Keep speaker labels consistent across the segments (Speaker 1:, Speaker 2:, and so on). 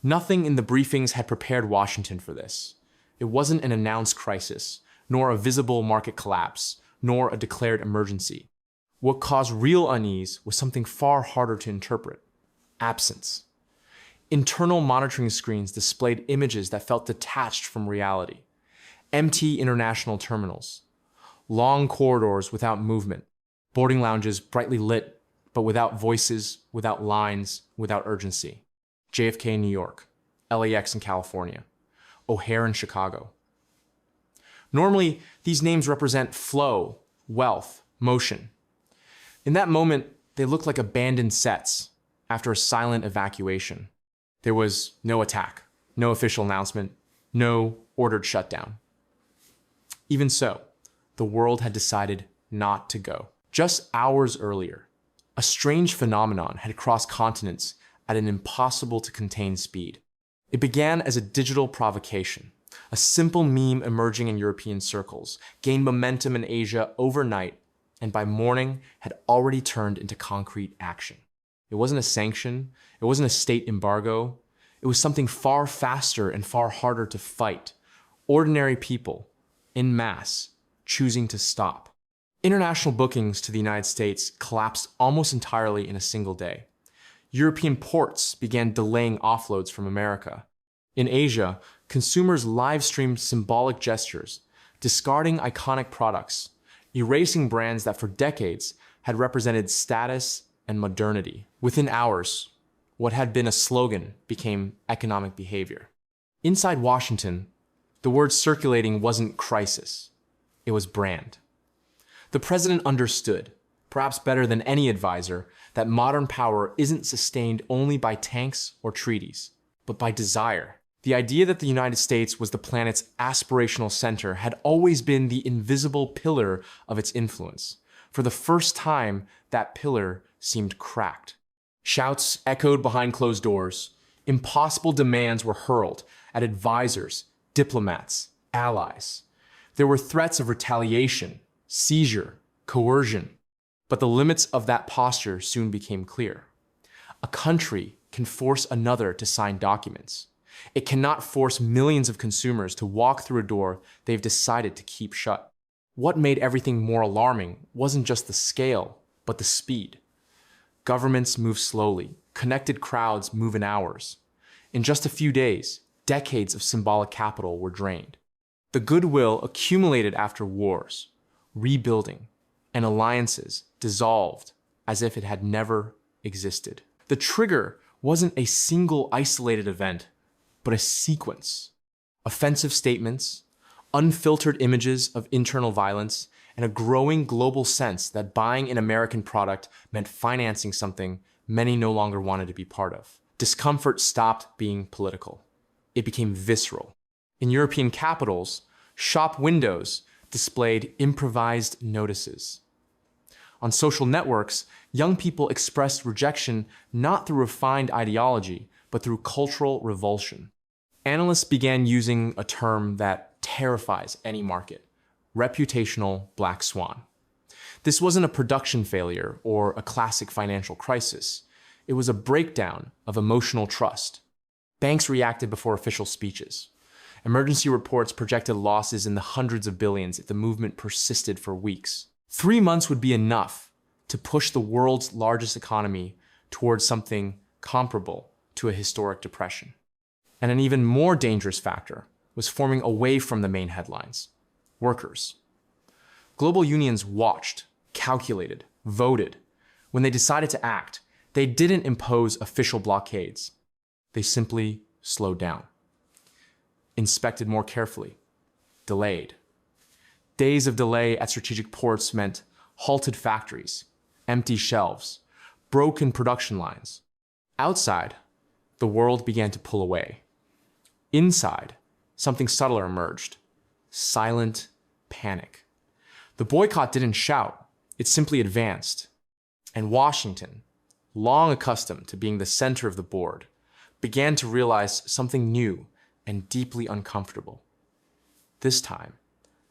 Speaker 1: Nothing in the briefings had prepared Washington for this. It wasn't an announced crisis, nor a visible market collapse, nor a declared emergency. What caused real unease was something far harder to interpret: absence. Internal monitoring screens displayed images that felt detached from reality. Empty international terminals, long corridors without movement, boarding lounges brightly lit, but without voices, without lines, without urgency. JFK in New York, LAX in California, O'Hare in Chicago. Normally, these names represent flow, wealth, motion. In that moment, they looked like abandoned sets after a silent evacuation. There was no attack, no official announcement, no ordered shutdown. Even so, the world had decided not to go. Just hours earlier, a strange phenomenon had crossed continents at an impossible-to-contain speed. It began as a digital provocation. A simple meme emerging in European circles gained momentum in Asia overnight, and by morning had already turned into concrete action. It wasn't a sanction, it wasn't a state embargo, it was something far faster and far harder to fight. Ordinary people, en masse, choosing to stop. International bookings to the United States collapsed almost entirely in a single day. European ports began delaying offloads from America. In Asia, consumers live-streamed symbolic gestures, discarding iconic products, erasing brands that for decades had represented status and modernity. Within hours, what had been a slogan became economic behavior. Inside Washington, the word circulating wasn't crisis, it was brand. The president understood, perhaps better than any advisor, that modern power isn't sustained only by tanks or treaties, but by desire. The idea that the United States was the planet's aspirational center had always been the invisible pillar of its influence. For the first time, that pillar seemed cracked. Shouts echoed behind closed doors. Impossible demands were hurled at advisors, diplomats, allies. There were threats of retaliation, seizure, coercion. But the limits of that posture soon became clear. A country can force another to sign documents. It cannot force millions of consumers to walk through a door they've decided to keep shut. What made everything more alarming wasn't just the scale, but the speed. Governments move slowly. Connected crowds move in hours. In just a few days, decades of symbolic capital were drained. The goodwill accumulated after wars, rebuilding, and alliances dissolved as if it had never existed. The trigger wasn't a single isolated event, but a sequence. Offensive statements, unfiltered images of internal violence, and a growing global sense that buying an American product meant financing something many no longer wanted to be part of. Discomfort stopped being political. It became visceral. In European capitals, shop windows displayed improvised notices. On social networks, young people expressed rejection not through refined ideology, but through cultural revulsion. Analysts began using a term that terrifies any market: reputational black swan. This wasn't a production failure or a classic financial crisis. It was a breakdown of emotional trust. Banks reacted before official speeches. Emergency reports projected losses in the hundreds of billions if the movement persisted for weeks. 3 months would be enough to push the world's largest economy towards something comparable to a historic depression. And an even more dangerous factor was forming away from the main headlines: workers. Global unions watched, calculated, voted. When they decided to act, they didn't impose official blockades. They simply slowed down, inspected more carefully, delayed. Days of delay at strategic ports meant halted factories, empty shelves, broken production lines. Outside, the world began to pull away. Inside, something subtler emerged: silent panic. The boycott didn't shout, it simply advanced. And Washington, long accustomed to being the center of the board, began to realize something new and deeply uncomfortable. This time,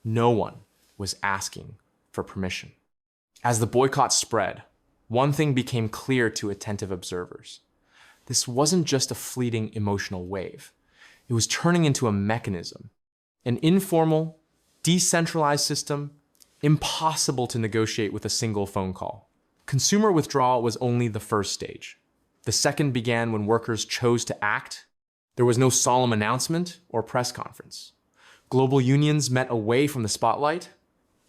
Speaker 1: no one was asking for permission. As the boycott spread, one thing became clear to attentive observers: this wasn't just a fleeting emotional wave. It was turning into a mechanism, an informal, decentralized system, impossible to negotiate with a single phone call. Consumer withdrawal was only the first stage. The second began when workers chose to act. There was no solemn announcement or press conference. Global unions met away from the spotlight,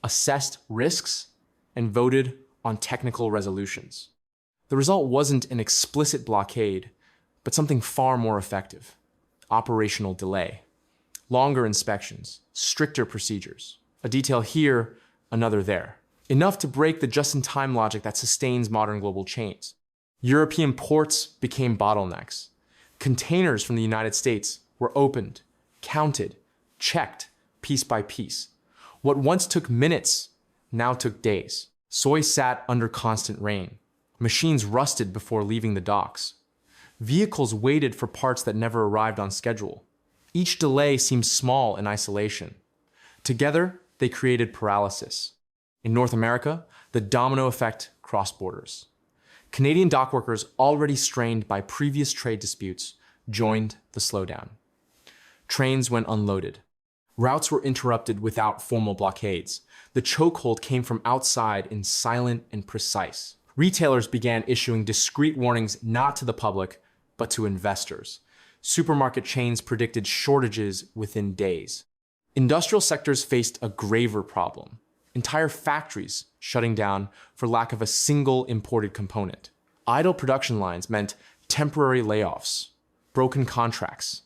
Speaker 1: assessed risks, and voted on technical resolutions. The result wasn't an explicit blockade, but something far more effective: operational delay, longer inspections, stricter procedures. A detail here, another there. Enough to break the just-in-time logic that sustains modern global chains. European ports became bottlenecks. Containers from the United States were opened, counted, checked, piece by piece. What once took minutes now took days. Soy sat under constant rain. Machines rusted before leaving the docks. Vehicles waited for parts that never arrived on schedule. Each delay seemed small in isolation. Together, they created paralysis. In North America, the domino effect crossed borders. Canadian dockworkers, already strained by previous trade disputes, joined the slowdown. Trains went unloaded. Routes were interrupted without formal blockades. The chokehold came from outside and silent and precise. Retailers began issuing discreet warnings not to the public, but to investors. Supermarket chains predicted shortages within days. Industrial sectors faced a graver problem: entire factories shutting down for lack of a single imported component. Idle production lines meant temporary layoffs, broken contracts,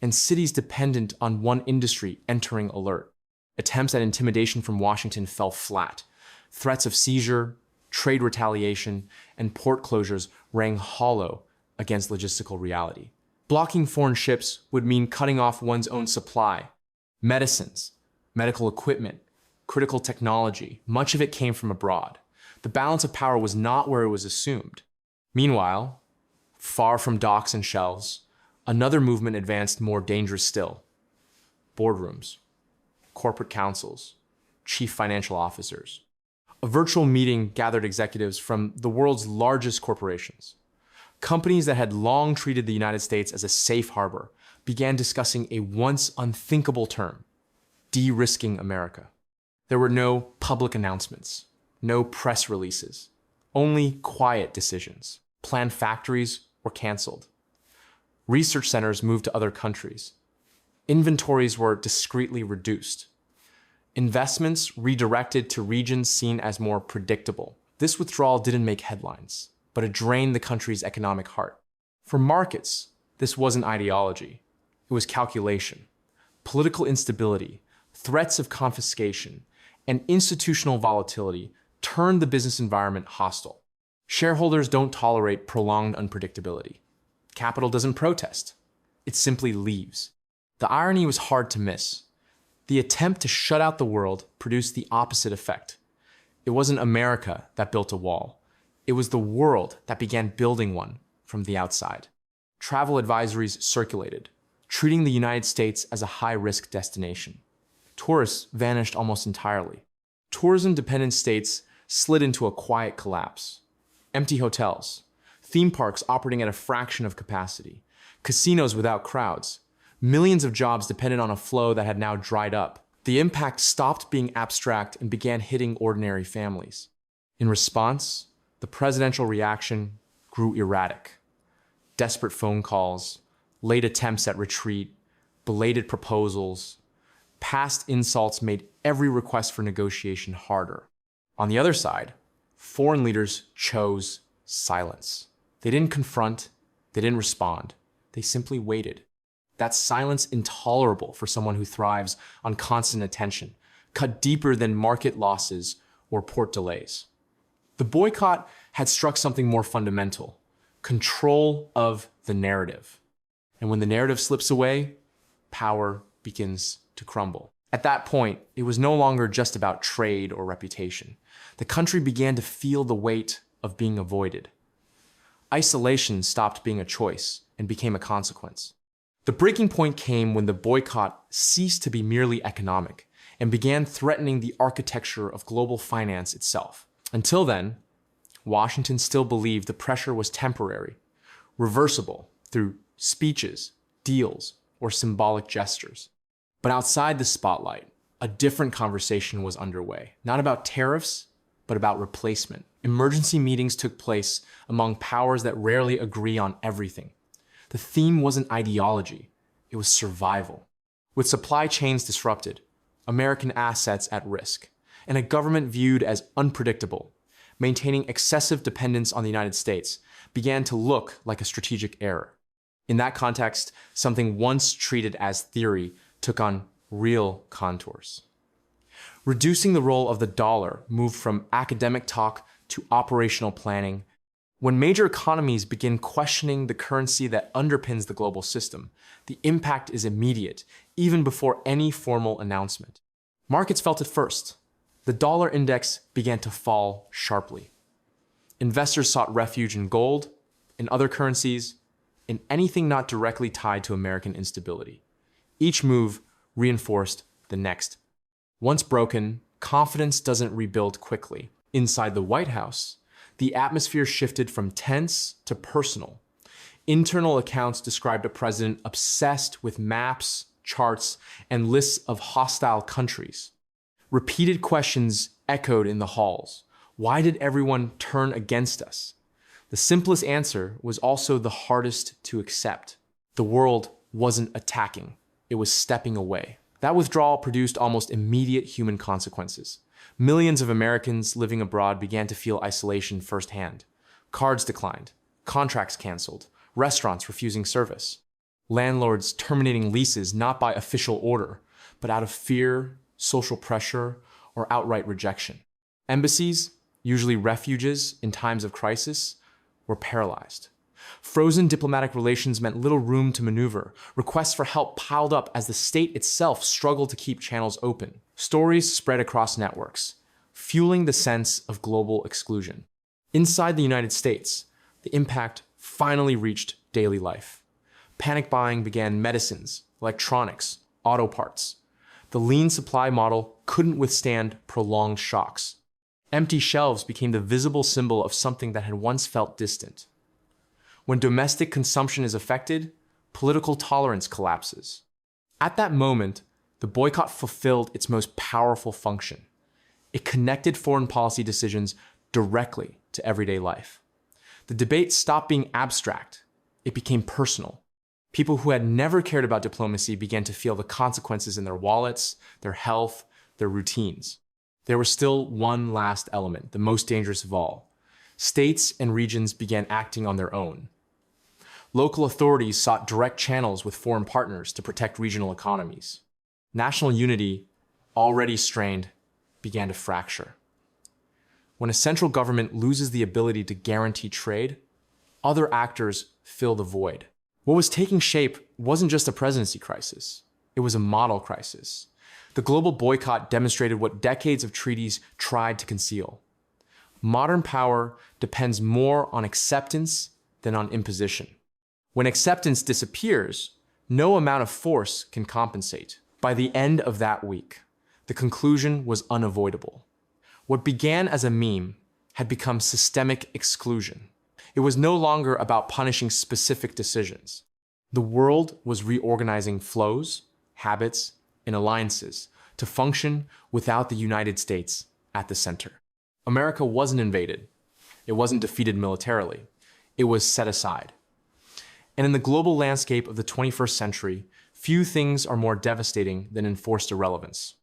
Speaker 1: and cities dependent on one industry entering alert. Attempts at intimidation from Washington fell flat. Threats of seizure, trade retaliation, and port closures rang hollow against logistical reality. Blocking foreign ships would mean cutting off one's own supply. Medicines, medical equipment, critical technology, much of it came from abroad. The balance of power was not where it was assumed. Meanwhile, far from docks and shelves, another movement advanced more dangerous still: boardrooms, corporate councils, chief financial officers. A virtual meeting gathered executives from the world's largest corporations. Companies that had long treated the United States as a safe harbor began discussing a once unthinkable term: de-risking America. There were no public announcements, no press releases, only quiet decisions. Planned factories were canceled. Research centers moved to other countries. Inventories were discreetly reduced. Investments redirected to regions seen as more predictable. This withdrawal didn't make headlines, but it drained the country's economic heart. For markets, this wasn't ideology. It was calculation. Political instability, threats of confiscation, and institutional volatility turned the business environment hostile. Shareholders don't tolerate prolonged unpredictability. Capital doesn't protest. It simply leaves. The irony was hard to miss. The attempt to shut out the world produced the opposite effect. It wasn't America that built a wall. It was the world that began building one from the outside. Travel advisories circulated, treating the United States as a high-risk destination. Tourists vanished almost entirely. Tourism-dependent states slid into a quiet collapse. Empty hotels, theme parks operating at a fraction of capacity, casinos without crowds. Millions of jobs depended on a flow that had now dried up. The impact stopped being abstract and began hitting ordinary families. In response, the presidential reaction grew erratic. Desperate phone calls, late attempts at retreat, belated proposals. Past insults made every request for negotiation harder. On the other side, foreign leaders chose silence. They didn't confront, they didn't respond. They simply waited. That silence intolerable for someone who thrives on constant attention, cut deeper than market losses or port delays. The boycott had struck something more fundamental: control of the narrative. And when the narrative slips away, power begins to crumble. At that point, it was no longer just about trade or reputation. The country began to feel the weight of being avoided. Isolation stopped being a choice and became a consequence. The breaking point came when the boycott ceased to be merely economic and began threatening the architecture of global finance itself. Until then, Washington still believed the pressure was temporary. reversible through speeches, deals, or symbolic gestures. But outside the spotlight, a different conversation was underway, not about tariffs, but about replacement. Emergency meetings took place among powers that rarely agree on everything. The theme wasn't ideology, it was survival. With supply chains disrupted, American assets at risk, and a government viewed as unpredictable, maintaining excessive dependence on the United States began to look like a strategic error. In that context, something once treated as theory took on real contours. Reducing the role of the dollar moved from academic talk to operational planning. When major economies begin questioning the currency that underpins the global system, the impact is immediate, even before any formal announcement. Markets felt it first. The dollar index began to fall sharply. Investors sought refuge in gold, in other currencies, in anything not directly tied to American instability. Each move reinforced the next. Once broken, confidence doesn't rebuild quickly. Inside the White House, the atmosphere shifted from tense to personal. Internal accounts described a president obsessed with maps, charts, and lists of hostile countries. Repeated questions echoed in the halls. Why did everyone turn against us? The simplest answer was also the hardest to accept. The world wasn't attacking, it was stepping away. That withdrawal produced almost immediate human consequences. Millions of Americans living abroad began to feel isolation firsthand. Cards declined, contracts canceled, restaurants refusing service. Landlords terminating leases not by official order, but out of fear, social pressure, or outright rejection. Embassies, usually refuges in times of crisis, were paralyzed. Frozen diplomatic relations meant little room to maneuver. Requests for help piled up as the state itself struggled to keep channels open. Stories spread across networks, fueling the sense of global exclusion. Inside the United States, the impact finally reached daily life. Panic buying began medicines, electronics, auto parts. The lean supply model couldn't withstand prolonged shocks. Empty shelves became the visible symbol of something that had once felt distant. When domestic consumption is affected, political tolerance collapses. At that moment, the boycott fulfilled its most powerful function. It connected foreign policy decisions directly to everyday life. The debate stopped being abstract. It became personal. People who had never cared about diplomacy began to feel the consequences in their wallets, their health, their routines. There was still one last element, the most dangerous of all. States and regions began acting on their own. Local authorities sought direct channels with foreign partners to protect regional economies. National unity, already strained, began to fracture. When a central government loses the ability to guarantee trade, other actors fill the void. What was taking shape wasn't just a presidency crisis. It was a model crisis. The global boycott demonstrated what decades of treaties tried to conceal. Modern power depends more on acceptance than on imposition. When acceptance disappears, no amount of force can compensate. By the end of that week, the conclusion was unavoidable. What began as a meme had become systemic exclusion. It was no longer about punishing specific decisions. The world was reorganizing flows, habits, and alliances to function without the United States at the center. America wasn't invaded. It wasn't defeated militarily. It was set aside. And in the global landscape of the 21st century, few things are more devastating than enforced irrelevance.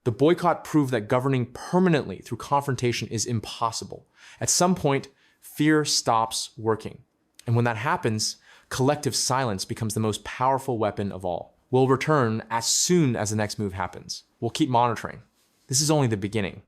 Speaker 1: The boycott proved that governing permanently through confrontation is impossible. At some point, fear stops working. And when that happens, collective silence becomes the most powerful weapon of all. We'll return as soon as the next move happens. We'll keep monitoring. This is only the beginning.